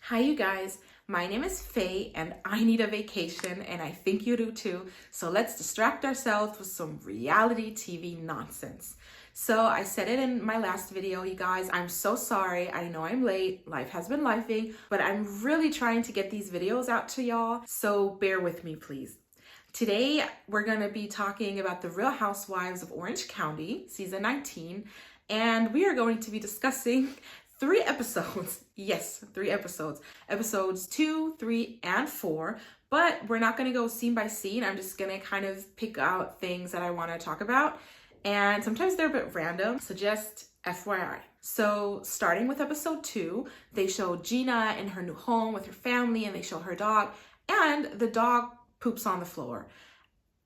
Hi, you guys. My name is Faye, and I need a vacation, and I think you do too. So let's distract ourselves with some reality TV nonsense. So I said it in my last video, you guys. I'm so sorry. I know I'm late. Life has been lifing, but I'm really trying to get these videos out to y'all. So bear with me, please. Today, we're going to be talking about the Real Housewives of Orange County, season 19, and we are going to be discussing 3 episodes. Yes, 3 episodes. Episodes 2, 3, and 4. But we're not going to go scene by scene. I'm just going to kind of pick out things that I want to talk about. And sometimes they're a bit random, so just FYI. So starting with episode 2, they show Gina in her new home with her family, and they show her dog. And the dog poops on the floor.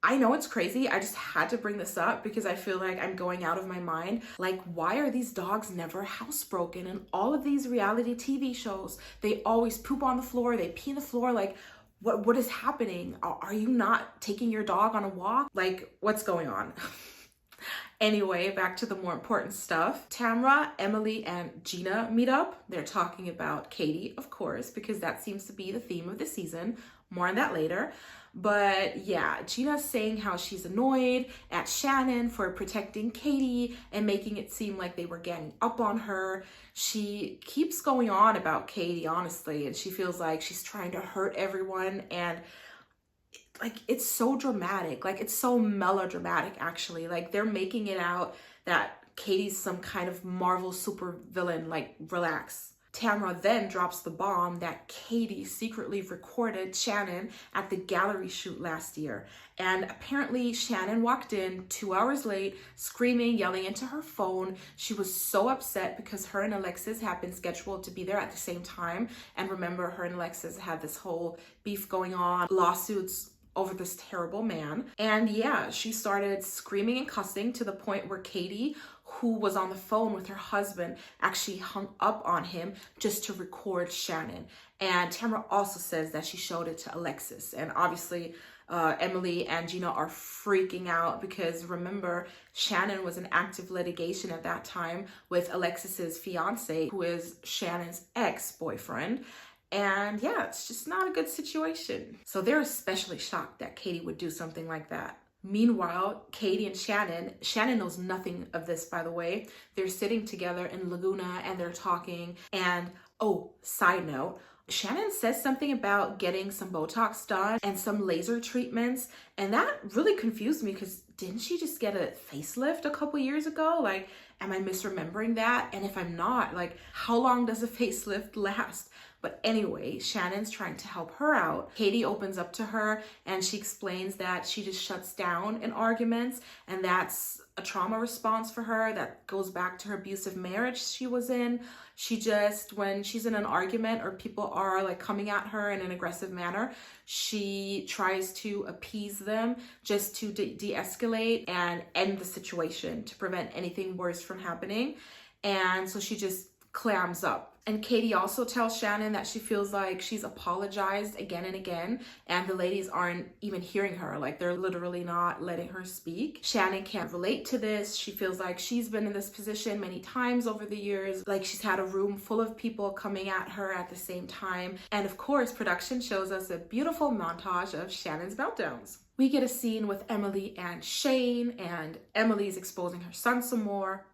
I know it's crazy. I just had to bring this up because I feel like I'm going out of my mind. Like, why are these dogs never housebroken? In all of these reality TV shows, they always poop on the floor, they pee on the floor. Like, what is happening? Are you not taking your dog on a walk? Like, what's going on? Anyway, back to the more important stuff. Tamra, Emily, and Gina meet up. They're talking about Katie, of course, because that seems to be the theme of the season. More on that later. But yeah, Gina's saying how she's annoyed at Shannon for protecting Katie and making it seem like they were ganging up on her. She keeps going on about Katie, honestly, and she feels like she's trying to hurt everyone. And like, it's so dramatic. Like, it's so melodramatic, actually. Like, they're making it out that Katie's some kind of Marvel super villain. Like, relax. Tamra then drops the bomb that Katie secretly recorded Shannon at the gallery shoot last year. And apparently Shannon walked in 2 hours late, screaming, yelling into her phone. She was so upset because her and Alexis had been scheduled to be there at the same time. And remember, her and Alexis had this whole beef going on, lawsuits over this terrible man. And yeah, she started screaming and cussing to the point where Katie, who was on the phone with her husband, actually hung up on him just to record Shannon. And Tamra also says that she showed it to Alexis. And obviously, Emily and Gina are freaking out because remember, Shannon was in active litigation at that time with Alexis's fiance, who is Shannon's ex-boyfriend. And yeah, it's just not a good situation. So they're especially shocked that Katie would do something like that. Meanwhile, Katie and Shannon knows nothing of this, by the way. They're sitting together in Laguna and they're talking. And oh, side note, Shannon says something about getting some Botox done and some laser treatments. And that really confused me because didn't she just get a facelift a couple years ago? Like, am I misremembering that? And if I'm not, like, how long does a facelift last? But anyway, Shannon's trying to help her out. Katie opens up to her and she explains that she just shuts down in arguments, and that's a trauma response for her that goes back to her abusive marriage she was in. She just, when she's in an argument or people are like coming at her in an aggressive manner, she tries to appease them just to de-escalate and end the situation to prevent anything worse from happening. And so she just clams up. And Katie also tells Shannon that she feels like she's apologized again and again, and the ladies aren't even hearing her. Like, they're literally not letting her speak. Shannon can't relate to this. She feels like she's been in this position many times over the years. Like, she's had a room full of people coming at her at the same time. And of course, production shows us a beautiful montage of Shannon's meltdowns. We get a scene with Emily and Shane, and Emily's exposing her son some more.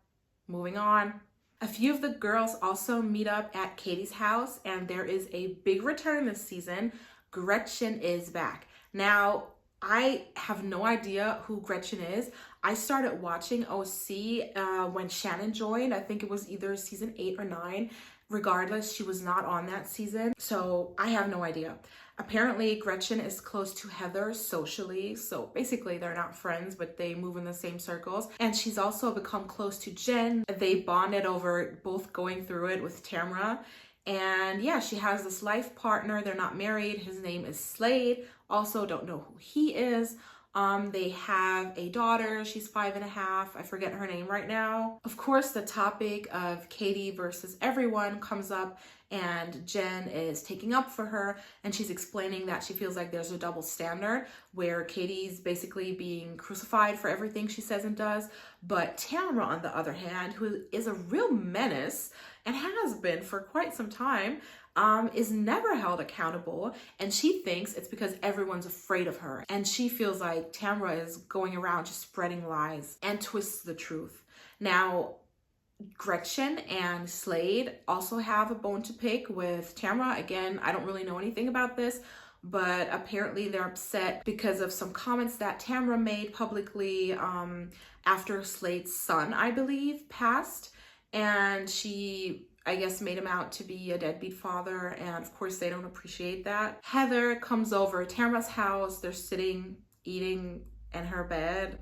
Moving on. A few of the girls also meet up at Katie's house, and there is a big return this season. Gretchen is back. Now, I have no idea who Gretchen is. I started watching OC when Shannon joined. I think it was either season 8 or 9. Regardless, she was not on that season, so I have no idea. Apparently, Gretchen is close to Heather socially, so basically they're not friends, but they move in the same circles. And she's also become close to Jen. They bonded over both going through it with Tamra. And yeah, she has this life partner. They're not married. His name is Slade. Also, don't know who he is. They have a daughter. She's 5.5. I forget her name right now. Of course, the topic of Katie versus everyone comes up, and Jen is taking up for her, and she's explaining that she feels like there's a double standard where Katie's basically being crucified for everything she says and does, but Tamra, on the other hand, who is a real menace and has been for quite some time, is never held accountable, and she thinks it's because everyone's afraid of her, and she feels like Tamra is going around just spreading lies and twists the truth. Now, Gretchen and Slade also have a bone to pick with Tamra. Again, I don't really know anything about this, but apparently they're upset because of some comments that Tamra made publicly after Slade's son, I believe, passed. And she, I guess, made him out to be a deadbeat father. And of course, they don't appreciate that. Heather comes over Tamra's house. They're sitting, eating in her bed.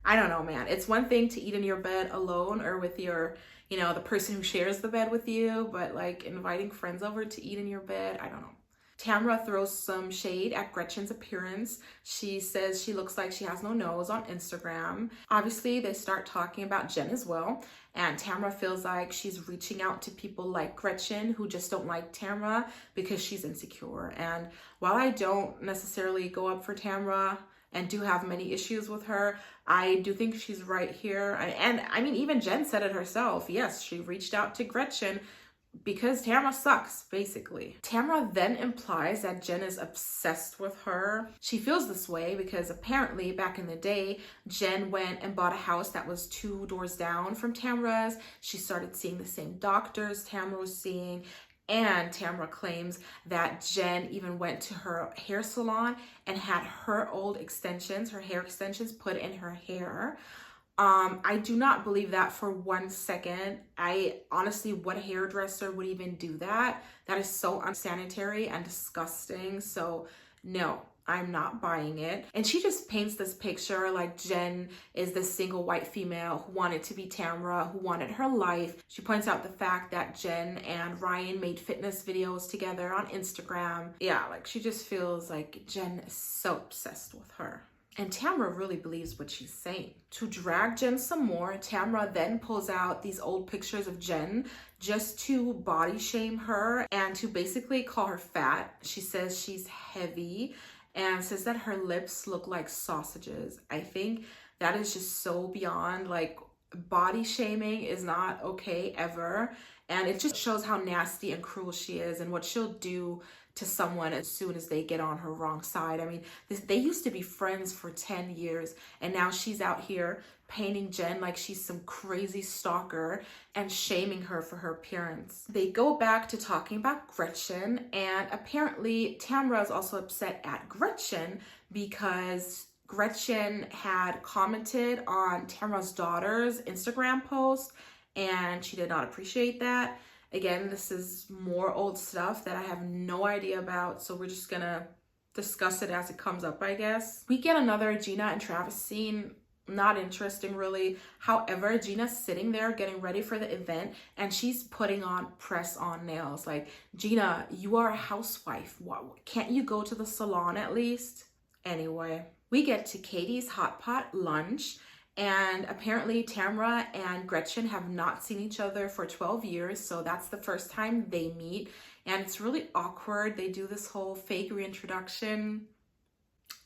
I don't know, man. It's one thing to eat in your bed alone or with your, you know, the person who shares the bed with you, but like inviting friends over to eat in your bed, I don't know. Tamra throws some shade at Gretchen's appearance. She says she looks like she has no nose on Instagram. Obviously, they start talking about Jenn as well. And Tamra feels like she's reaching out to people like Gretchen who just don't like Tamra because she's insecure. And while I don't necessarily go up for Tamra and do have many issues with her, I do think she's right here. And I mean, even Jenn said it herself. Yes, she reached out to Gretchen because Tamra sucks, basically. Tamra then implies that Jenn is obsessed with her. She feels this way because apparently back in the day, Jenn went and bought a house that was 2 doors down from Tamra's. She started seeing the same doctors Tamra was seeing. And Tamra claims that Jenn even went to her hair salon and had her old extensions, her hair extensions, put in her hair. I do not believe that for 1 second. I honestly, what hairdresser would even do that? That is so unsanitary and disgusting. So no, I'm not buying it. And she just paints this picture like Jenn is this single white female who wanted to be Tamra, who wanted her life. She points out the fact that Jenn and Ryan made fitness videos together on Instagram. Yeah, like she just feels like Jenn is so obsessed with her. And Tamra really believes what she's saying. To drag Jenn some more, Tamra then pulls out these old pictures of Jenn just to body shame her and to basically call her fat. She says she's heavy and says that her lips look like sausages. I think that is just so beyond, like, body shaming is not okay ever. And it just shows how nasty and cruel she is and what she'll do to someone as soon as they get on her wrong side. I mean, they used to be friends for 10 years, and now she's out here painting Jenn like she's some crazy stalker and shaming her for her appearance. They go back to talking about Gretchen, and apparently Tamra is also upset at Gretchen because Gretchen had commented on Tamra's daughter's Instagram post, and she did not appreciate that. Again, this is more old stuff that I have no idea about, so we're just gonna discuss it as it comes up, I guess. We get another Gina and Travis scene. Not interesting, really. However, Gina's sitting there getting ready for the event, and she's putting on press-on nails. Like, Gina, you are a housewife. Can't you go to the salon at least? Anyway, we get to Katie's hot pot lunch. And apparently Tamra and Gretchen have not seen each other for 12 years. So that's the first time they meet. And it's really awkward. They do this whole fake reintroduction.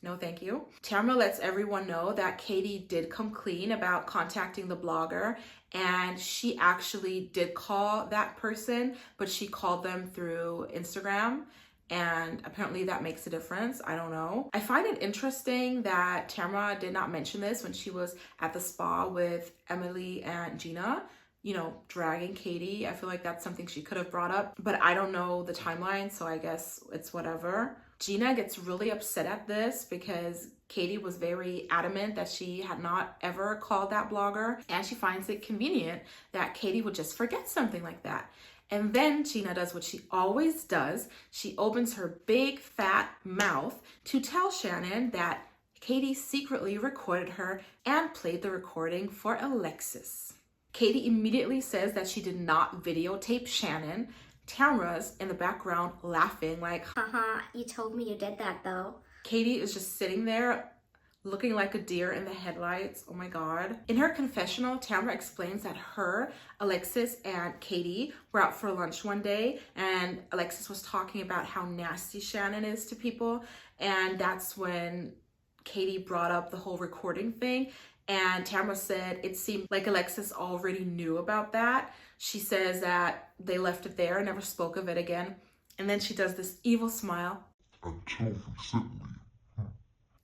No, thank you. Tamra lets everyone know that Katie did come clean about contacting the blogger. And she actually did call that person, but she called them through Instagram. And apparently that makes a difference. I don't know. I find it interesting that Tamra did not mention this when she was at the spa with Emily and Gina, you know, dragging Katie. I feel like that's something she could have brought up, but I don't know the timeline, so I guess it's whatever. Gina gets really upset at this because Katie was very adamant that she had not ever called that blogger, and she finds it convenient that Katie would just forget something like that. And then Gina does what she always does. She opens her big fat mouth to tell Shannon that Katie secretly recorded her and played the recording for Alexis. Katie immediately says that she did not videotape Shannon. Tamra's in the background laughing like, haha, you told me you did that though. Katie is just sitting there looking like a deer in the headlights. Oh my God. In her confessional, Tamra explains that her, Alexis, and Katie were out for lunch one day, and Alexis was talking about how nasty Shannon is to people, and that's when Katie brought up the whole recording thing. And Tamra said it seemed like Alexis already knew about that. She says that they left it there and never spoke of it again. And then she does this evil smile. Until recently.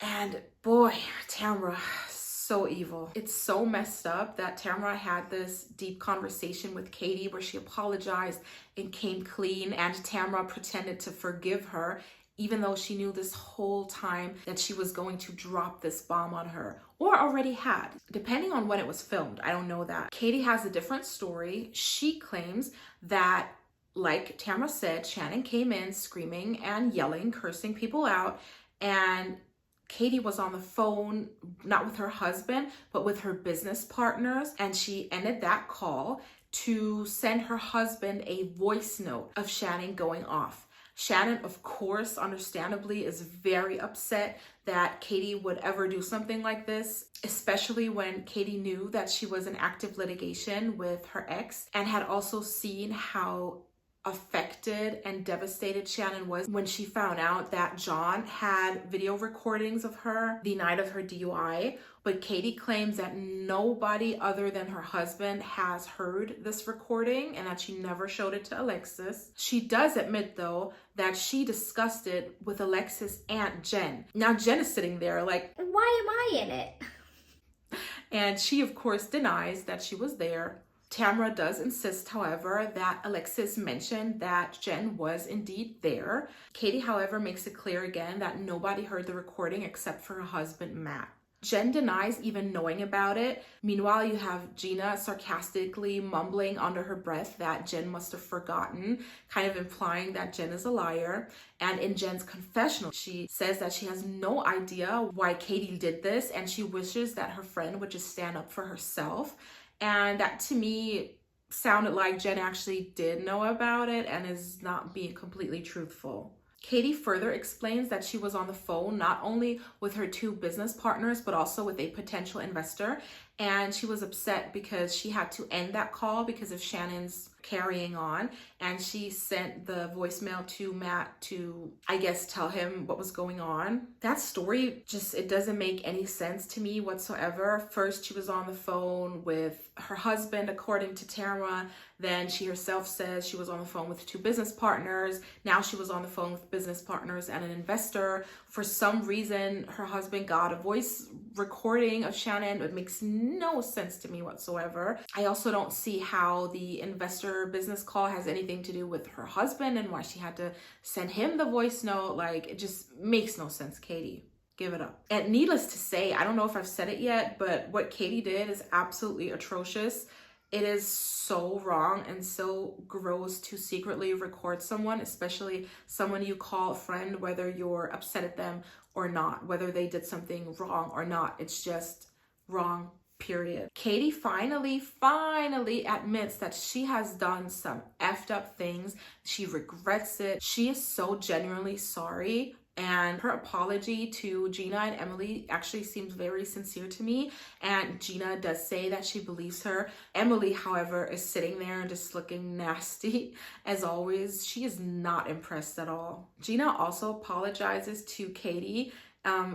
And boy, Tamra, so evil. It's so messed up that Tamra had this deep conversation with Katie where she apologized and came clean, and Tamra pretended to forgive her, even though she knew this whole time that she was going to drop this bomb on her, or already had, depending on when it was filmed. I don't know that. Katie has a different story. She claims that, like Tamra said, Shannon came in screaming and yelling, cursing people out, and Katie was on the phone, not with her husband, but with her business partners, and she ended that call to send her husband a voice note of Shannon going off. Shannon, of course, understandably, is very upset that Katie would ever do something like this, especially when Katie knew that she was in active litigation with her ex and had also seen how affected and devastated Shannon was when she found out that John had video recordings of her the night of her DUI. But Katie claims that nobody other than her husband has heard this recording and that she never showed it to Alexis. She does admit, though, that she discussed it with Alexis' Aunt Jenn. Now, Jenn is sitting there like, why am I in it? And she, of course, denies that she was there. Tamra does insist, however, that Alexis mentioned that Jenn was indeed there. Katie, however, makes it clear again that nobody heard the recording except for her husband, Matt. Jenn denies even knowing about it. Meanwhile, you have Gina sarcastically mumbling under her breath that Jenn must have forgotten, kind of implying that Jenn is a liar. And in Jenn's confessional, she says that she has no idea why Katie did this, and she wishes that her friend would just stand up for herself. And that, to me, sounded like Jenn actually did know about it and is not being completely truthful. Katie further explains that she was on the phone not only with her two business partners, but also with a potential investor. And she was upset because she had to end that call because of Shannon's carrying on. And she sent the voicemail to Matt to, I guess, tell him what was going on. That story it doesn't make any sense to me whatsoever. First, she was on the phone with her husband, according to Tamra. Then she herself says she was on the phone with two business partners. Now she was on the phone with business partners and an investor. For some reason, her husband got a voice recording of Shannon. It makes no sense to me whatsoever. I also don't see how the investor business call has anything to do with her husband and why she had to send him the voice note. Like, it just makes no sense, Katie. Give it up. And needless to say, I don't know if I've said it yet, but what Katie did is absolutely atrocious. It is so wrong and so gross to secretly record someone, especially someone you call a friend, whether you're upset at them or not, whether they did something wrong or not. It's just wrong, period. Katie finally admits that she has done some effed up things. She regrets it. She is so genuinely sorry. And her apology to Gina and Emily actually seems very sincere to me. And Gina does say that she believes her. Emily, however, is sitting there and just looking nasty. As always, she is not impressed at all. Gina also apologizes to Katie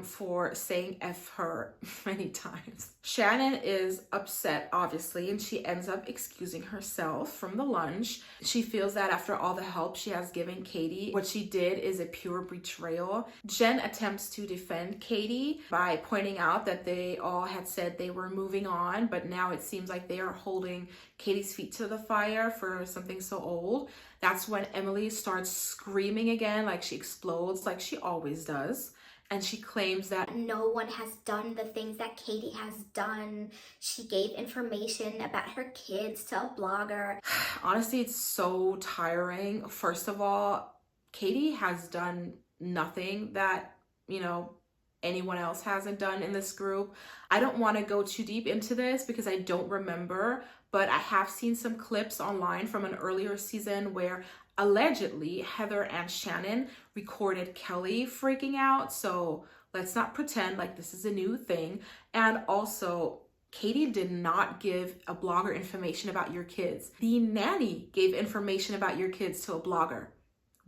for saying F her many times. Shannon is upset, obviously, and she ends up excusing herself from the lunch. She feels that after all the help she has given Katie, what she did is a pure betrayal. Jenn attempts to defend Katie by pointing out that they all had said they were moving on, but now it seems like they are holding Katie's feet to the fire for something so old. That's when Emily starts screaming again, like she explodes, like she always does. And she claims that no one has done the things that Katie has done. She gave information about her kids to a blogger. Honestly, it's so tiring. First of all, Katie has done nothing that, anyone else hasn't done in this group. I don't want to go too deep into this because I don't remember, but I have seen some clips online from an earlier season where allegedly Heather and Shannon recorded Kelly freaking out. So let's not pretend like this is a new thing. And also, Katie did not give a blogger information about your kids. The nanny gave information about your kids to a blogger.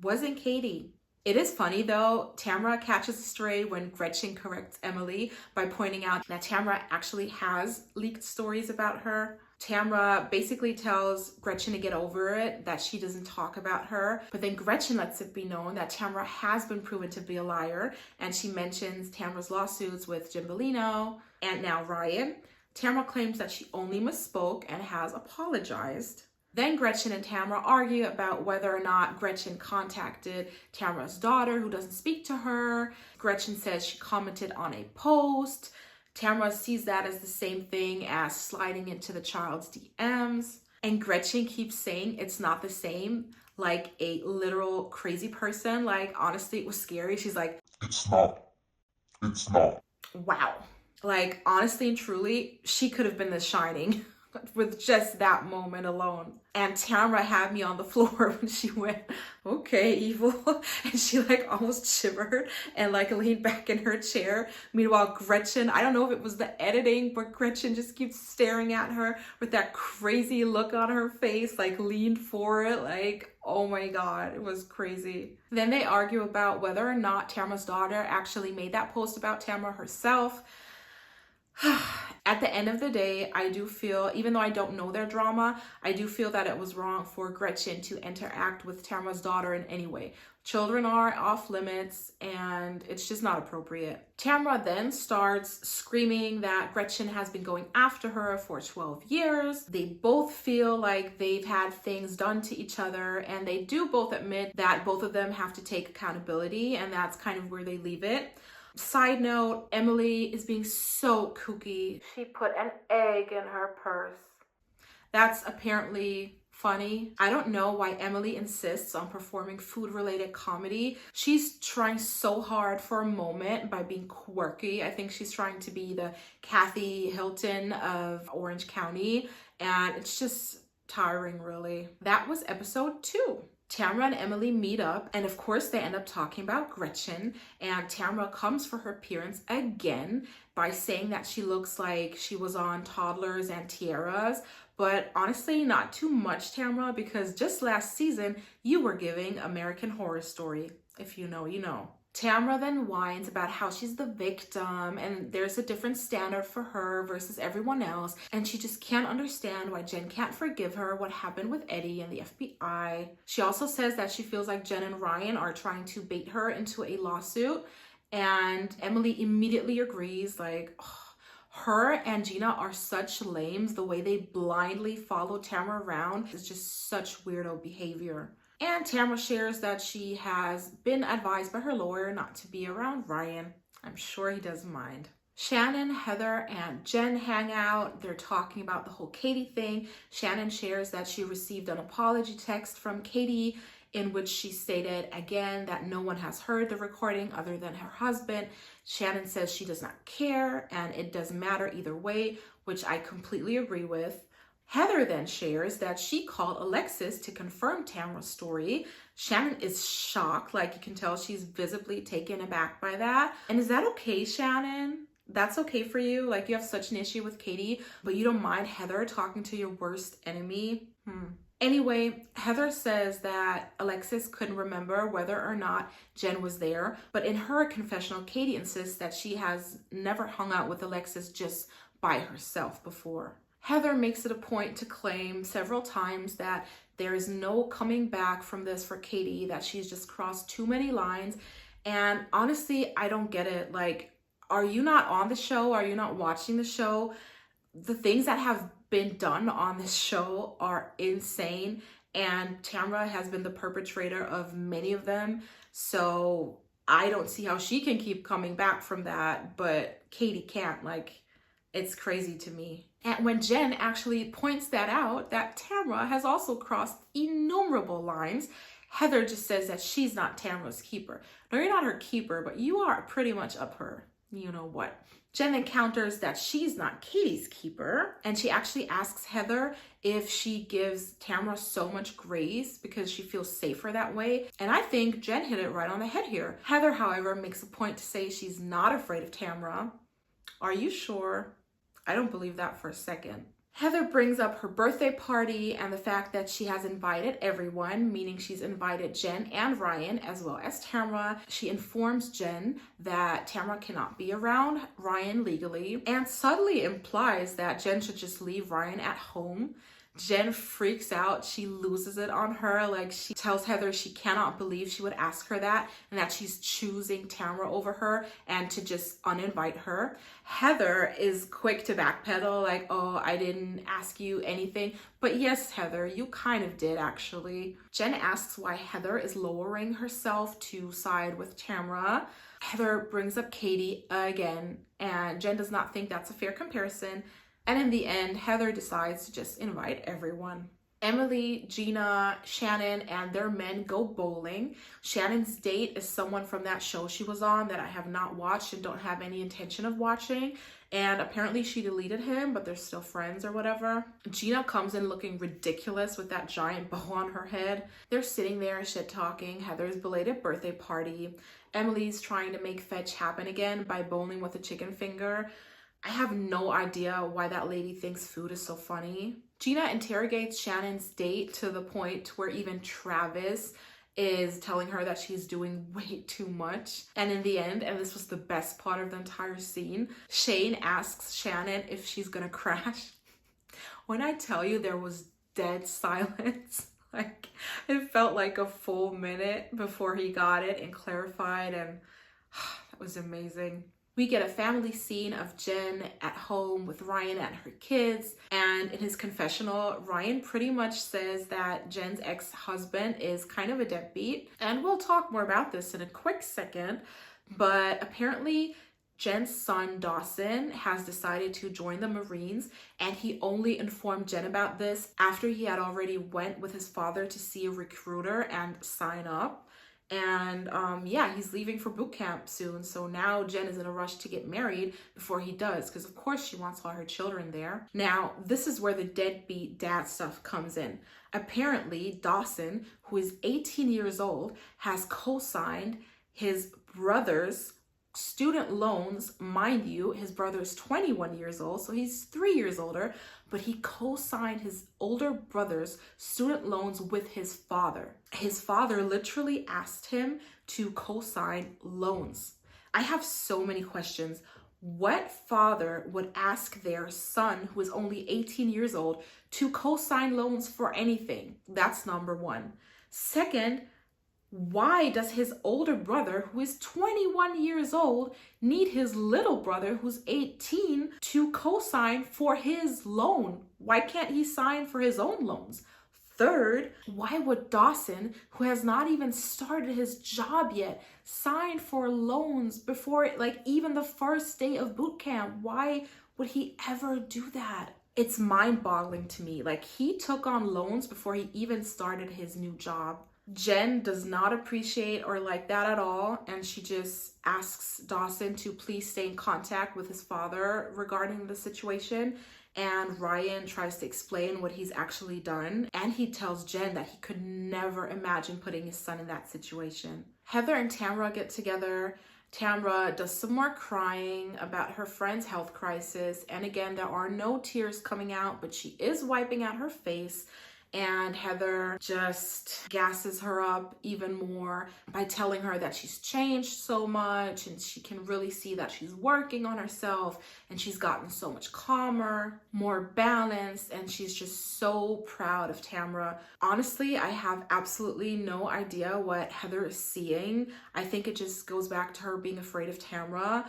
Wasn't Katie. It is funny though, Tamra catches a stray when Gretchen corrects Emily by pointing out that Tamra actually has leaked stories about her. Tamra basically tells Gretchen to get over it, that she doesn't talk about her. But then Gretchen lets it be known that Tamra has been proven to be a liar. And she mentions Tamra's lawsuits with Jim Bellino and now Ryan. Tamra claims that she only misspoke and has apologized. Then Gretchen and Tamra argue about whether or not Gretchen contacted Tamra's daughter, who doesn't speak to her. Gretchen says she commented on a post. Tamra sees that as the same thing as sliding into the child's DMs. And Gretchen keeps saying it's not the same, like a literal crazy person. Like, honestly, it was scary. She's like, It's not. It's not. wow. Like, honestly and truly, she could have been The Shining. With just that moment alone. And Tamra had me on the floor when she went, okay, evil. And she like almost shivered and like leaned back in her chair. Meanwhile, Gretchen, I don't know if it was the editing, but Gretchen just keeps staring at her with that crazy look on her face, like leaned forward, like, oh my God, it was crazy. Then they argue about whether or not Tamra's daughter actually made that post about Tamra herself. At the end of the day, I do feel, even though I don't know their drama, I do feel that it was wrong for Gretchen to interact with Tamra's daughter in any way. Children are off limits and it's just not appropriate. Tamra then starts screaming that Gretchen has been going after her for 12 years. They both feel like they've had things done to each other, and they do both admit that both of them have to take accountability, and that's kind of where they leave it. Side note, Emily is being so kooky. She put an egg in her purse. That's apparently funny. I don't know why Emily insists on performing food-related comedy. She's trying so hard for a moment by being quirky. I think she's trying to be the Kathy Hilton of Orange County, and it's just tiring, really. That was episode 2. Tamra and Emily meet up, and of course they end up talking about Gretchen, and Tamra comes for her appearance again by saying that she looks like she was on Toddlers and Tiaras, but honestly not too much, Tamra, because just last season you were giving American Horror Story. If you know, you know. Tamra then whines about how she's the victim and there's a different standard for her versus everyone else, and she just can't understand why Jen can't forgive her what happened with Eddie and the FBI. She also says that she feels like Jen and Ryan are trying to bait her into a lawsuit, and Emily immediately agrees, like, oh, her and Gina are such lames. The way they blindly follow Tamra around is just such weirdo behavior. And Tamra shares that she has been advised by her lawyer not to be around Ryan. I'm sure he doesn't mind. Shannon, Heather, and Jen hang out. They're talking about the whole Katie thing. Shannon shares that she received an apology text from Katie in which she stated again that no one has heard the recording other than her husband. Shannon says she does not care and it doesn't matter either way, which I completely agree with. Heather then shares that she called Alexis to confirm Tamra's story. Shannon is shocked, like you can tell she's visibly taken aback by that. And is that okay, Shannon? That's okay for you? Like, you have such an issue with Katie, but you don't mind Heather talking to your worst enemy? Anyway, Heather says that Alexis couldn't remember whether or not Jen was there, but in her confessional, Katie insists that she has never hung out with Alexis just by herself before. Heather makes it a point to claim several times that there is no coming back from this for Katie, that she's just crossed too many lines. And honestly, I don't get it. Like, are you not on the show? Are you not watching the show? The things that have been done on this show are insane. And Tamra has been the perpetrator of many of them. So I don't see how she can keep coming back from that, but Katie can't. Like, it's crazy to me. And when Jen actually points that out, that Tamra has also crossed innumerable lines, Heather just says that she's not Tamra's keeper. No, you're not her keeper, but you are pretty much up her, you know what. Jen encounters that she's not Katie's keeper, and she actually asks Heather if she gives Tamra so much grace because she feels safer that way. And I think Jen hit it right on the head here. Heather, however, makes a point to say she's not afraid of Tamra. Are you sure? I don't believe that for a second. Heather brings up her birthday party and the fact that she has invited everyone, meaning she's invited Jenn and Ryan as well as Tamra. She informs Jenn that Tamra cannot be around Ryan legally and subtly implies that Jenn should just leave Ryan at home. Jenn freaks out. She loses it on her. Like, she tells Heather she cannot believe she would ask her that and that she's choosing Tamra over her and to just uninvite her. Heather is quick to backpedal, like, oh, I didn't ask you anything. But yes, Heather, you kind of did actually. Jenn asks why Heather is lowering herself to side with Tamra. Heather brings up Katie again, and Jenn does not think that's a fair comparison. And in the end, Heather decides to just invite everyone. Emily, Gina, Shannon, and their men go bowling. Shannon's date is someone from that show she was on that I have not watched and don't have any intention of watching. And apparently she deleted him, but they're still friends or whatever. Gina comes in looking ridiculous with that giant bow on her head. They're sitting there shit talking Heather's belated birthday party. Emily's trying to make fetch happen again by bowling with a chicken finger. I have no idea why that lady thinks food is so funny. Gina interrogates Shannon's date to the point where even Travis is telling her that she's doing way too much. And in the end, and this was the best part of the entire scene, Shane asks Shannon if she's gonna crash. When I tell you there was dead silence, like it felt like a full minute before he got it and clarified, and that was amazing. We get a family scene of Jenn at home with Ryan and her kids, and in his confessional, Ryan pretty much says that Jenn's ex-husband is kind of a deadbeat, and we'll talk more about this in a quick second, but apparently Jenn's son Dawson has decided to join the Marines, and he only informed Jenn about this after he had already went with his father to see a recruiter and sign up. And yeah, he's leaving for boot camp soon. So now Jenn is in a rush to get married before he does, because of course she wants all her children there. Now, this is where the deadbeat dad stuff comes in. Apparently, Dawson, who is 18 years old, has co-signed his brother's student loans. Mind you, his brother is 21 years old, so he's 3 years older, but he co-signed his older brother's student loans with his father. His father literally asked him to co-sign loans. I have so many questions. What father would ask their son, who is only 18 years old, to co-sign loans for anything? That's number one. Second, why does his older brother, who is 21 years old, need his little brother, who's 18, to co-sign for his loan? Why can't he sign for his own loans? Third, why would Dawson, who has not even started his job yet, sign for loans before even the first day of boot camp? Why would he ever do that? It's mind-boggling to me. Like, he took on loans before he even started his new job. Jenn does not appreciate or like that at all, and she just asks Dawson to please stay in contact with his father regarding the situation. And Ryan tries to explain what he's actually done, and he tells Jenn that he could never imagine putting his son in that situation. Heather and Tamra get together. Tamra does some more crying about her friend's health crisis, and again, there are no tears coming out, but she is wiping out her face. And Heather just gasses her up even more by telling her that she's changed so much and she can really see that she's working on herself and she's gotten so much calmer, more balanced, and she's just so proud of Tamra. Honestly, I have absolutely no idea what Heather is seeing. I think it just goes back to her being afraid of Tamra.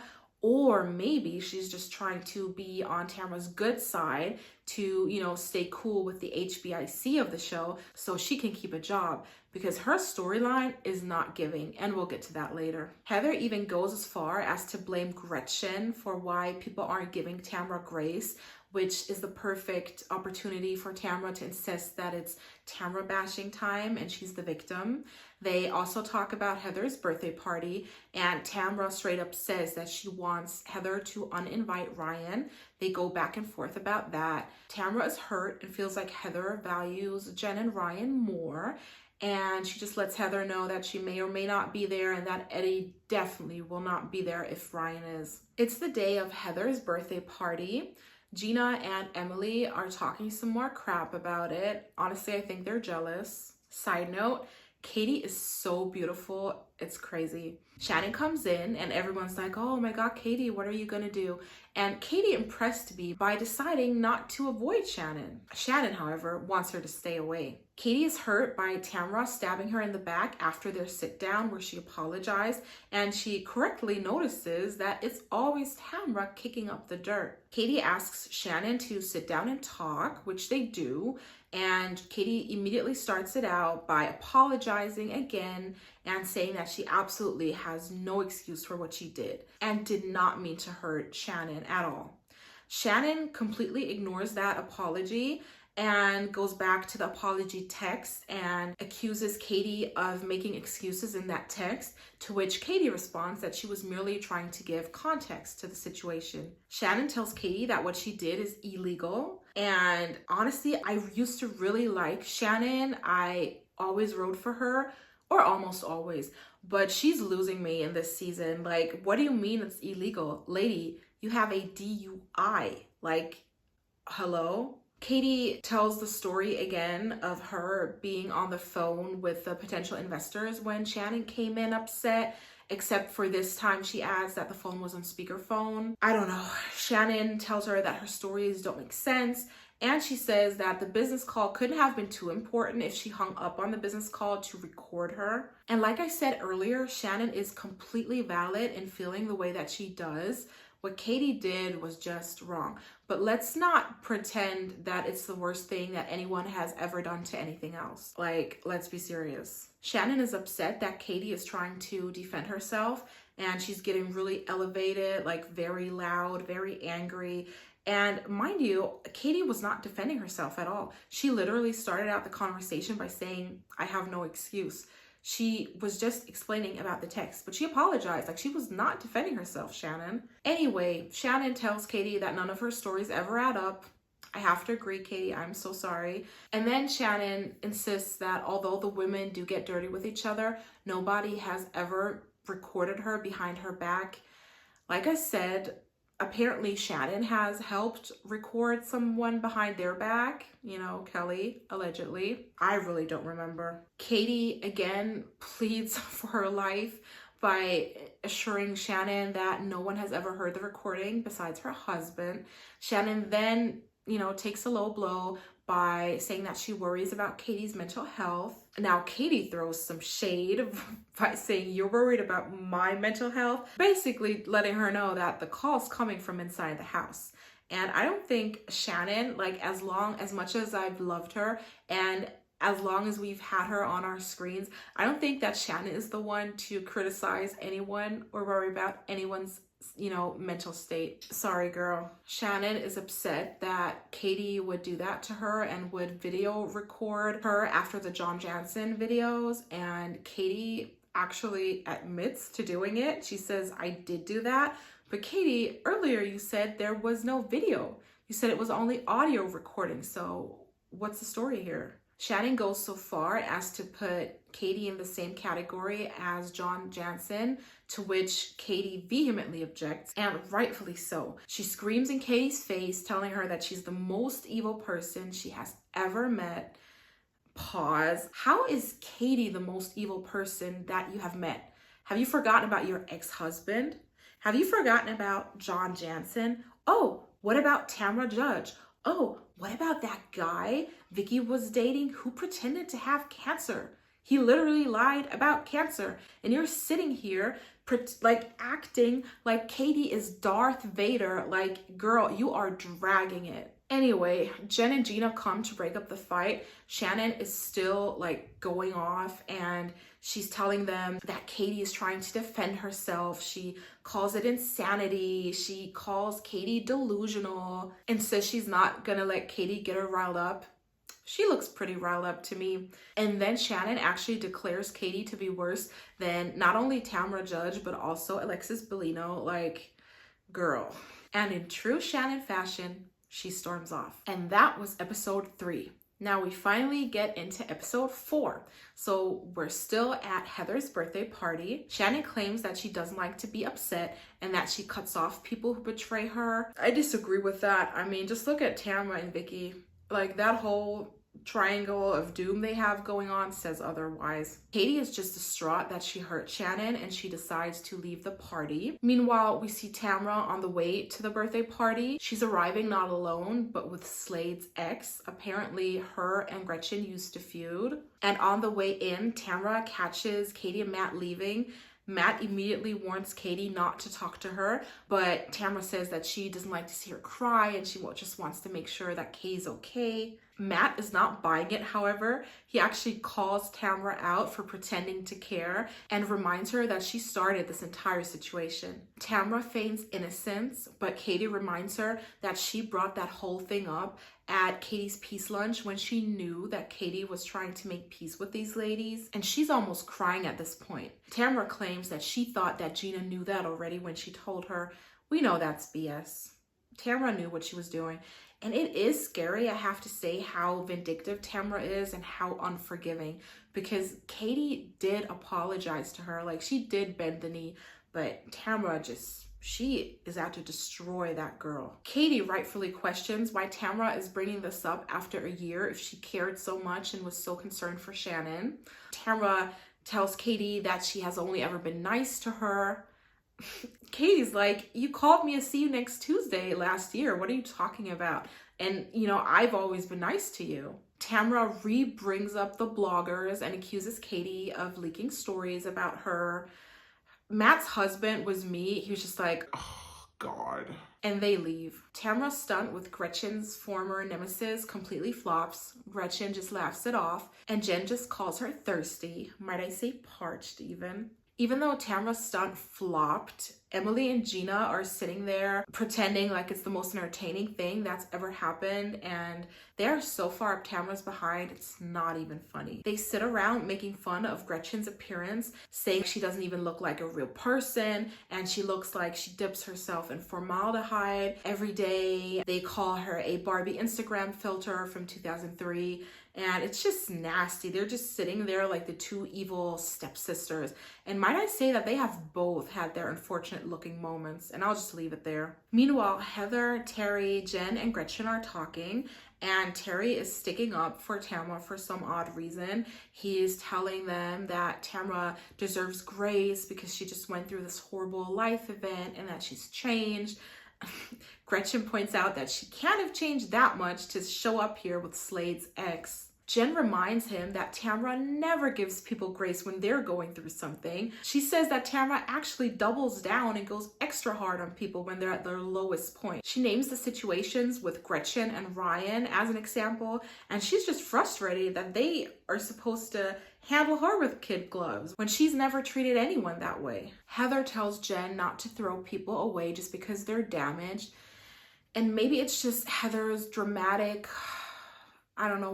Or maybe she's just trying to be on Tamra's good side to, stay cool with the HBIC of the show so she can keep a job, because her storyline is not giving, and we'll get to that later. Heather even goes as far as to blame Gretchen for why people aren't giving Tamra grace, which is the perfect opportunity for Tamra to insist that it's Tamra bashing time and she's the victim. They also talk about Heather's birthday party, and Tamra straight up says that she wants Heather to uninvite Ryan. They go back and forth about that. Tamra is hurt and feels like Heather values Jenn and Ryan more, and she just lets Heather know that she may or may not be there and that Eddie definitely will not be there if Ryan is. It's the day of Heather's birthday party. Gina and Emily are talking some more crap about it. Honestly, I think they're jealous. Side note, Katie is so beautiful. It's crazy. Shannon comes in and everyone's like, oh my God, Katie, what are you gonna do? And Katie impressed me by deciding not to avoid Shannon. Shannon, however, wants her to stay away. Katie is hurt by Tamra stabbing her in the back after their sit down where she apologized, and she correctly notices that it's always Tamra kicking up the dirt. Katie asks Shannon to sit down and talk, which they do, and Katie immediately starts it out by apologizing again and saying that she absolutely has no excuse for what she did and did not mean to hurt Shannon at all. Shannon completely ignores that apology and goes back to the apology text and accuses Katie of making excuses in that text, to which Katie responds that she was merely trying to give context to the situation. Shannon tells Katie that what she did is illegal, and honestly, I used to really like Shannon. I always rode for her, or almost always, but she's losing me in this season. Like, what do you mean it's illegal? Lady, you have a DUI. Like, hello? Katie tells the story again of her being on the phone with the potential investors when Shannon came in upset, except for this time she adds that the phone was on speakerphone. I don't know. Shannon tells her that her stories don't make sense, and she says that the business call couldn't have been too important if she hung up on the business call to record her. And like I said earlier, Shannon is completely valid in feeling the way that she does. What Katie did was just wrong. But let's not pretend that it's the worst thing that anyone has ever done to anything else. Like, let's be serious. Shannon is upset that Katie is trying to defend herself, and she's getting really elevated, like very loud, very angry. And mind you, Katie was not defending herself at all. She literally started out the conversation by saying, I have no excuse. She was just explaining about the text, but she apologized. Like, she was not defending herself, Shannon. Anyway, Shannon tells Katie that none of her stories ever add up. I have to agree, Katie, I'm so sorry. And then Shannon insists that although the women do get dirty with each other, nobody has ever recorded her behind her back. Like I said, apparently Shannon has helped record someone behind their back, you know, Kelly, allegedly. I really don't remember. Katie again pleads for her life by assuring Shannon that no one has ever heard the recording besides her husband. Shannon then, you know, takes a low blow by saying that she worries about Katie's mental health. Now, Katie throws some shade by saying, you're worried about my mental health, basically letting her know that the call's coming from inside the house. And I don't think Shannon, like, as much as I've loved her and as long as we've had her on our screens, I don't think that Shannon is the one to criticize anyone or worry about anyone's, you know, mental state. Sorry, girl. Shannon is upset that Katie would do that to her and would video record her after the John Jansen videos, and Katie actually admits to doing it. She says, I did do that. But Katie, earlier you said there was no video. You said it was only audio recording. So what's the story here? Shannon goes so far as to put Katie in the same category as John Jansen, to which Katie vehemently objects, and rightfully so. She screams in Katie's face, telling her that she's the most evil person she has ever met. Pause. How is Katie the most evil person that you have met? Have you forgotten about your ex-husband? Have you forgotten about John Jansen? Oh, what about Tamra Judge? Oh, what about that guy Vicky was dating who pretended to have cancer? He literally lied about cancer. And you're sitting here like acting like Katie is Darth Vader. Like, girl, you are dragging it. Anyway, Jen and Gina come to break up the fight. Shannon is still like going off, and she's telling them that Katie is trying to defend herself. She calls it insanity. She calls Katie delusional and says she's not gonna let Katie get her riled up. She looks pretty riled up to me. And then Shannon actually declares Katie to be worse than not only Tamra Judge, but also Alexis Bellino. Like, girl. And in true Shannon fashion, she storms off. And that was episode 3. Now we finally get into episode 4. So we're still at Heather's birthday party. Shannon claims that she doesn't like to be upset and that she cuts off people who betray her. I disagree with that. I mean, just look at Tamra and Vicky. Like, that whole triangle of doom they have going on says otherwise. Katie is just distraught that she hurt Shannon and she decides to leave the party. Meanwhile, we see Tamra on the way to the birthday party. She's arriving not alone, but with Slade's ex. Apparently, her and Gretchen used to feud. And on the way in, Tamra catches Katie and Matt leaving. Matt immediately warns Katie not to talk to her, but Tamra says that she doesn't like to see her cry and she just wants to make sure that Katie's okay. Matt is not buying it, however. He actually calls Tamra out for pretending to care and reminds her that she started this entire situation. Tamra feigns innocence, but Katie reminds her that she brought that whole thing up at Katie's peace lunch when she knew that Katie was trying to make peace with these ladies, and she's almost crying at this point. Tamra claims that she thought that Gina knew that already when she told her. We know that's BS. Tamra knew what she was doing. And it is scary, I have to say, how vindictive Tamra is and how unforgiving, because Katie did apologize to her. Like, she did bend the knee, but Tamra she is out to destroy that girl. Katie rightfully questions why Tamra is bringing this up after a year if she cared so much and was so concerned for Shannon. Tamra tells Katie that she has only ever been nice to her. Katie's like, you called me a see you next Tuesday last year. What are you talking about? And, I've always been nice to you. Tamra brings up the bloggers and accuses Katie of leaking stories about her. Matt's husband was me. He was just like, oh, God. And they leave. Tamra's stunt with Gretchen's former nemesis completely flops. Gretchen just laughs it off. And Jenn just calls her thirsty. Might I say parched even. Even though Tamra's stunt flopped, Emily and Gina are sitting there pretending like it's the most entertaining thing that's ever happened, and they are so far up Tamra's behind, it's not even funny. They sit around making fun of Gretchen's appearance, saying she doesn't even look like a real person, and she looks like she dips herself in formaldehyde every day. They call her a Barbie Instagram filter from 2003. And it's just nasty. They're just sitting there like the two evil stepsisters. And might I say that they have both had their unfortunate looking moments. And I'll just leave it there. Meanwhile, Heather, Terry, Jenn, and Gretchen are talking. And Terry is sticking up for Tamra for some odd reason. He's telling them that Tamra deserves grace because she just went through this horrible life event and that she's changed. Gretchen points out that she can't have changed that much to show up here with Slade's ex. Jenn reminds him that Tamra never gives people grace when they're going through something. She says that Tamra actually doubles down and goes extra hard on people when they're at their lowest point. She names the situations with Gretchen and Ryan as an example, and she's just frustrated that they are supposed to handle her with kid gloves when she's never treated anyone that way. Heather tells Jenn not to throw people away just because they're damaged. And maybe it's just Heather's dramatic,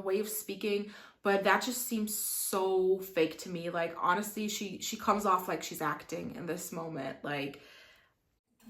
way of speaking, but that just seems so fake to me. Like, honestly, she comes off like she's acting in this moment. Like,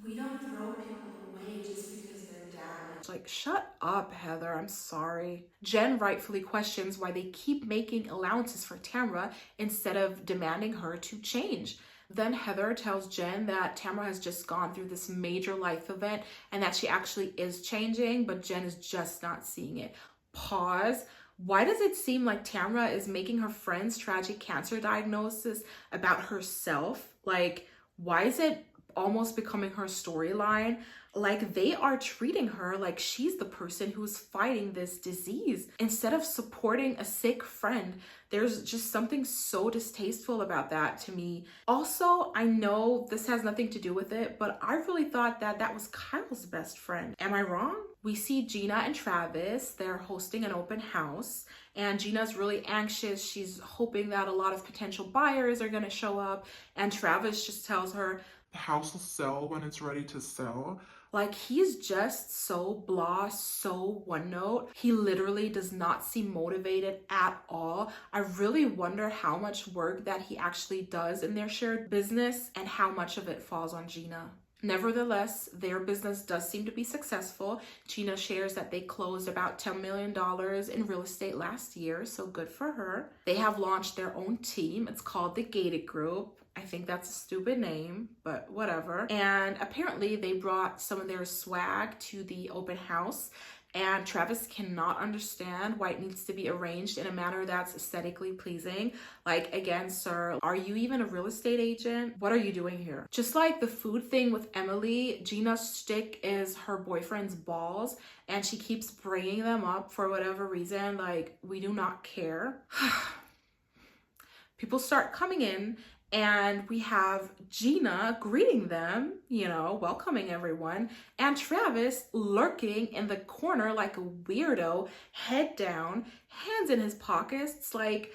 we don't throw people away just because they're damaged. Like, shut up, Heather. I'm sorry. Jenn rightfully questions why they keep making allowances for Tamra instead of demanding her to change. Then Heather tells Jenn that Tamra has just gone through this major life event and that she actually is changing, but Jenn is just not seeing it. Pause. Why does it seem like Tamra is making her friend's tragic cancer diagnosis about herself? Like, why is it almost becoming her storyline? Like, they are treating her like she's the person who's fighting this disease instead of supporting a sick friend. There's just something so distasteful about that to me. Also, I know this has nothing to do with it, but I really thought that that was Kyle's best friend. Am I wrong? We see Gina and Travis. They're hosting an open house, and Gina's really anxious. She's hoping that a lot of potential buyers are going to show up, and Travis just tells her, the house will sell when it's ready to sell. Like, he's just so blah, so one note. He literally does not seem motivated at all. I really wonder how much work that he actually does in their shared business and how much of it falls on Gina. Nevertheless, their business does seem to be successful. Gina shares that they closed about $10 million in real estate last year, so good for her. They have launched their own team. It's called the Gated Group. I think that's a stupid name, but whatever. And apparently they brought some of their swag to the open house. And Travis cannot understand why it needs to be arranged in a manner that's aesthetically pleasing. Like, again, sir, are you even a real estate agent? What are you doing here? Just like the food thing with Emily, Gina's shtick is her boyfriend's balls, and she keeps bringing them up for whatever reason. Like, we do not care. People start coming in, and we have Gina greeting them, welcoming everyone, and Travis lurking in the corner like a weirdo, head down, hands in his pockets, like,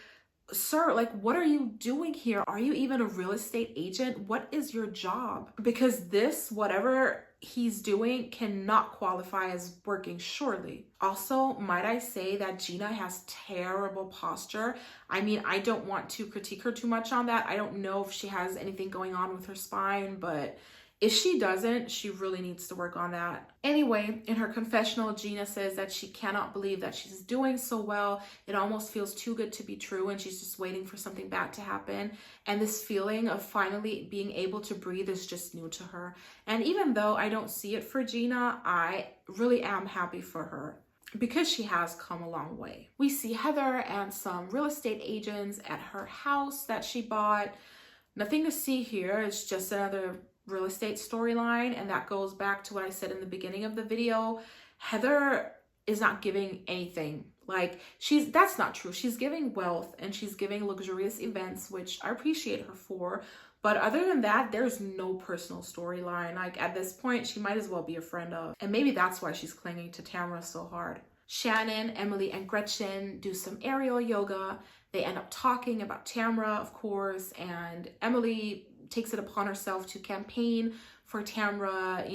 sir, like, what are you doing here? Are you even a real estate agent? What is your job? Because this, whatever he's doing, cannot qualify as working, surely. Also, might I say that Gina has terrible posture. I mean, I don't want to critique her too much on that. I don't know if she has anything going on with her spine, but if she doesn't, she really needs to work on that. Anyway, in her confessional, Gina says that she cannot believe that she's doing so well. It almost feels too good to be true, and she's just waiting for something bad to happen. And this feeling of finally being able to breathe is just new to her. And even though I don't see it for Gina, I really am happy for her, because she has come a long way. We see Heather and some real estate agents at her house that she bought. Nothing to see here. It's just another real estate storyline, and that goes back to what I said in the beginning of the video. Heather is not giving anything. Like, that's not true. She's giving wealth and she's giving luxurious events, which I appreciate her for. But other than that, there's no personal storyline. Like, at this point, she might as well be a friend of. And maybe that's why she's clinging to Tamra so hard. Shannon, Emily, and Gretchen do some aerial yoga. They end up talking about Tamra, of course, and Emily takes it upon herself to campaign for Tamra,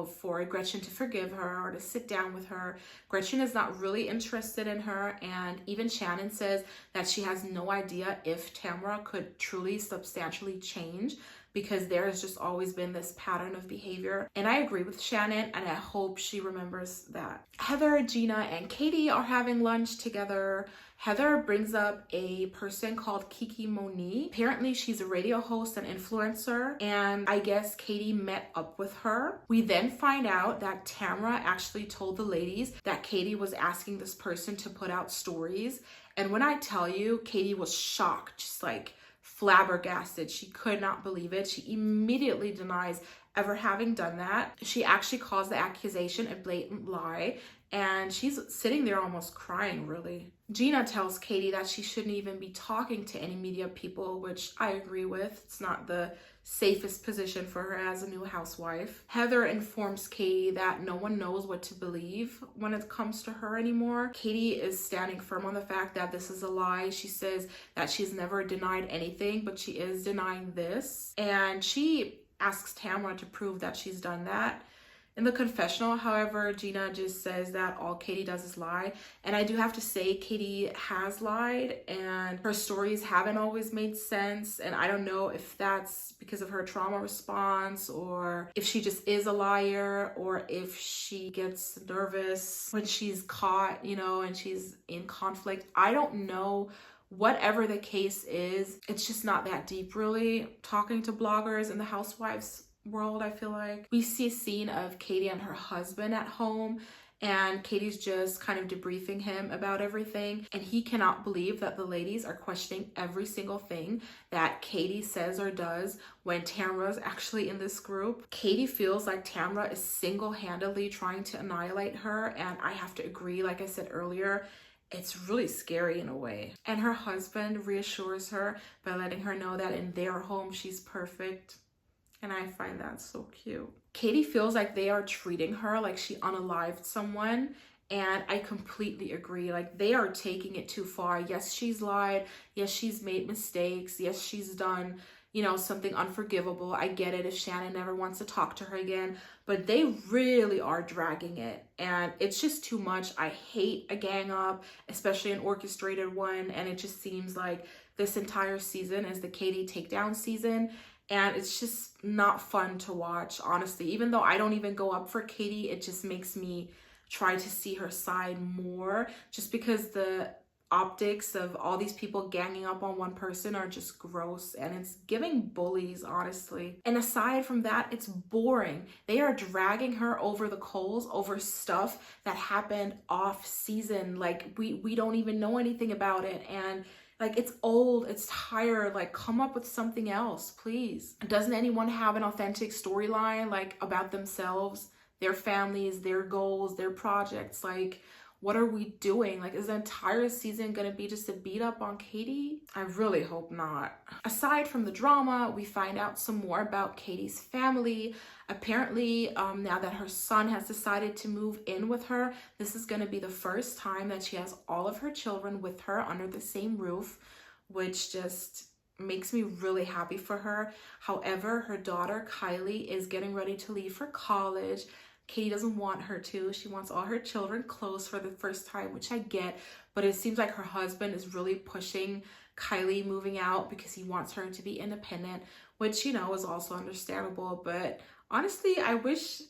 for Gretchen to forgive her or to sit down with her. Gretchen is not really interested in her, and even Shannon says that she has no idea if Tamra could truly substantially change, because there's just always been this pattern of behavior. And I agree with Shannon, and I hope she remembers that. Heather, Gina, and Katie are having lunch together. Heather brings up a person called Kiki Moni. Apparently she's a radio host and influencer, and I guess Katie met up with her. We then find out that Tamra actually told the ladies that Katie was asking this person to put out stories. And when I tell you, Katie was shocked, just like flabbergasted. She could not believe it. She immediately denies ever having done that. She actually calls the accusation a blatant lie, and she's sitting there almost crying, really. Gina tells Katie that she shouldn't even be talking to any media people, which I agree with. It's not the safest position for her as a new housewife. Heather informs Katie that no one knows what to believe when it comes to her anymore. Katie is standing firm on the fact that this is a lie. She says that she's never denied anything, but she is denying this. And she asks Tamra to prove that she's done that. In the confessional, however, Gina just says that all Katie does is lie. And I do have to say, Katie has lied, and her stories haven't always made sense. And I don't know if that's because of her trauma response, or if she just is a liar, or if she gets nervous when she's caught, and she's in conflict. I don't know. Whatever the case is, it's just not that deep, really. Talking to bloggers in the Housewives world, I feel like we see a scene of Katie and her husband at home, and Katie's just kind of debriefing him about everything, and he cannot believe that the ladies are questioning every single thing that Katie says or does when Tamra's actually in this group. Katie feels like Tamra is single-handedly trying to annihilate her, and I have to agree. Like I said earlier, it's really scary in a way. And her husband reassures her by letting her know that in their home she's perfect. And I find that so cute. Katie feels like they are treating her like she unalived someone. And I completely agree. Like, they are taking it too far. Yes, she's lied. Yes, she's made mistakes. Yes, she's done, something unforgivable. I get it if Shannon never wants to talk to her again. But they really are dragging it. And it's just too much. I hate a gang up, especially an orchestrated one. And it just seems like this entire season is the Katie takedown season. And it's just not fun to watch, honestly. Even though I don't even go up for Katie, it just makes me try to see her side more, just because the optics of all these people ganging up on one person are just gross, and it's giving bullies, honestly. And aside from that, it's boring. They are dragging her over the coals over stuff that happened off season. Like we don't even know anything about it, and like, it's old, it's tired, like, come up with something else, please. Doesn't anyone have an authentic storyline, like, about themselves, their families, their goals, their projects? Like, what are we doing? Like, is the entire season gonna be just a beat up on Katie? I really hope not. Aside from the drama, we find out some more about Katie's family. Apparently, now that her son has decided to move in with her, this is gonna be the first time that she has all of her children with her under the same roof, which just makes me really happy for her. However, her daughter Kylie is getting ready to leave for college. Katie doesn't want her to. She wants all her children close for the first time, which I get, but it seems like her husband is really pushing Kylie moving out because he wants her to be independent, which, you know, is also understandable. But honestly, I wish,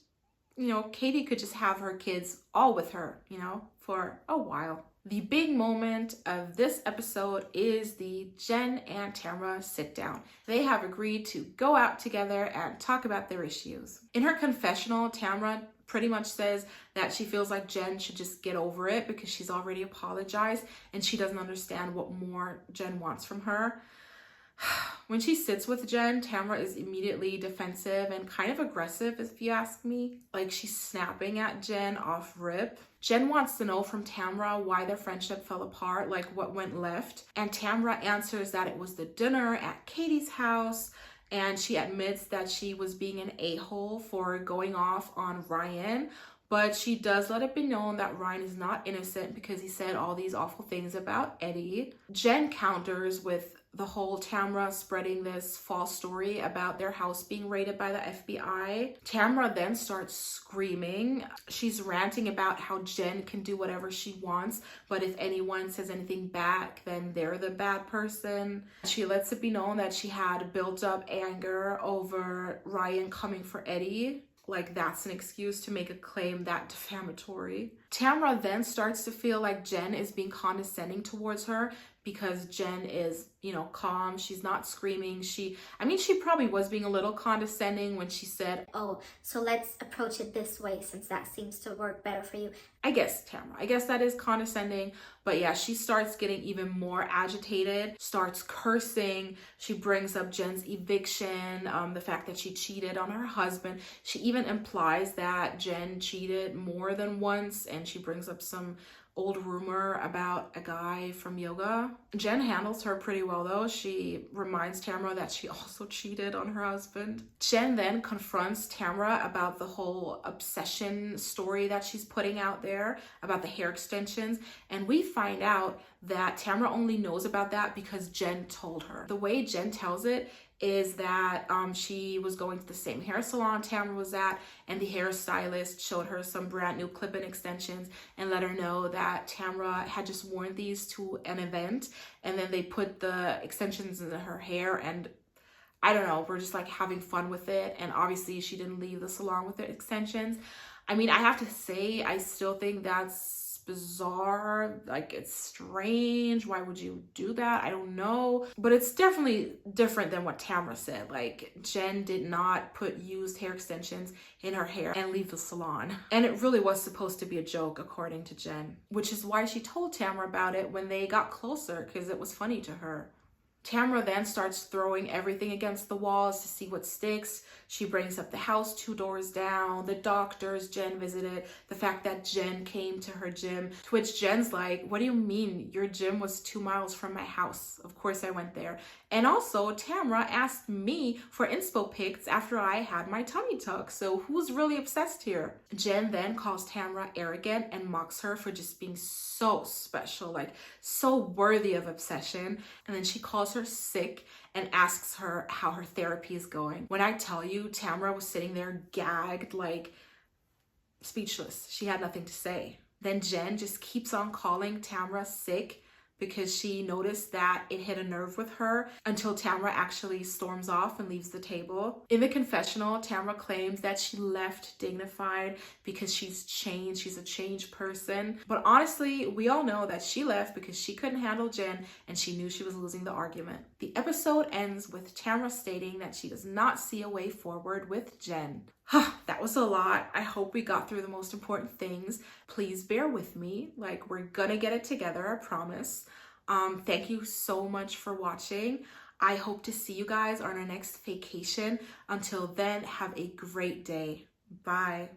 you know, Katie could just have her kids all with her, you know, for a while. The big moment of this episode is the Jenn and Tamra sit down. They have agreed to go out together and talk about their issues. In her confessional, Tamra pretty much says that she feels like Jenn should just get over it because she's already apologized and she doesn't understand what more Jenn wants from her. When she sits with Jenn, Tamra is immediately defensive and kind of aggressive, if you ask me. Like, she's snapping at Jenn off rip. Jenn wants to know from Tamra why their friendship fell apart, like what went left. And Tamra answers that it was the dinner at Katie's house, and she admits that she was being an a-hole for going off on Ryan. But she does let it be known that Ryan is not innocent because he said all these awful things about Eddie. Jenn counters with the whole Tamra spreading this false story about their house being raided by the FBI. Tamra then starts screaming. She's ranting about how Jenn can do whatever she wants, but if anyone says anything back, then they're the bad person. She lets it be known that she had built up anger over Ryan coming for Eddie. Like, that's an excuse to make a claim that defamatory. Tamra then starts to feel like Jenn is being condescending towards her because Jenn is, you know, calm. She's not screaming. She probably was being a little condescending when she said, "Oh, so let's approach it this way since that seems to work better for you." I guess that is condescending. But yeah, she starts getting even more agitated, starts cursing. She brings up Jenn's eviction, the fact that she cheated on her husband. She even implies that Jenn cheated more than once, and she brings up some old rumor about a guy from yoga. Jenn handles her pretty well though. She reminds Tamra that she also cheated on her husband. Jenn then confronts Tamra about the whole obsession story that she's putting out there about the hair extensions, and we find out that Tamra only knows about that because Jenn told her. The way Jenn tells it is that she was going to the same hair salon Tamra was at, and the hairstylist showed her some brand new clip-in extensions and let her know that Tamra had just worn these to an event, and then they put the extensions in her hair, and I don't know, we're just like having fun with it. And obviously she didn't leave the salon with the extensions. I mean, I have to say, I still think that's bizarre. Like, it's strange. Why would you do that? I don't know. But it's definitely different than what Tamra said. Like, Jenn did not put used hair extensions in her hair and leave the salon. And it really was supposed to be a joke, according to Jenn, which is why she told Tamra about it when they got closer, because it was funny to her. Tamra then starts throwing everything against the walls to see what sticks. She brings up the house 2 doors down, the doctors Jenn visited, the fact that Jenn came to her gym, to which Jenn's like, "What do you mean? Your gym was 2 miles from my house. Of course I went there." And also, Tamra asked me for inspo pics after I had my tummy tuck, so who's really obsessed here? Jenn then calls Tamra arrogant and mocks her for just being so special, like so worthy of obsession. And then she calls her sick and asks her how her therapy is going. When I tell you, Tamra was sitting there gagged, like speechless. She had nothing to say. Then Jenn just keeps on calling Tamra sick because she noticed that it hit a nerve with her until Tamra actually storms off and leaves the table. In the confessional, Tamra claims that she left dignified because she's changed. She's a changed person. But honestly, we all know that she left because she couldn't handle Jenn and she knew she was losing the argument. The episode ends with Tamra stating that she does not see a way forward with Jenn. That was a lot. I hope we got through the most important things. Please bear with me. Like, we're gonna get it together, I promise. Thank you so much for watching. I hope to see you guys on our next vacation. Until then, have a great day. Bye.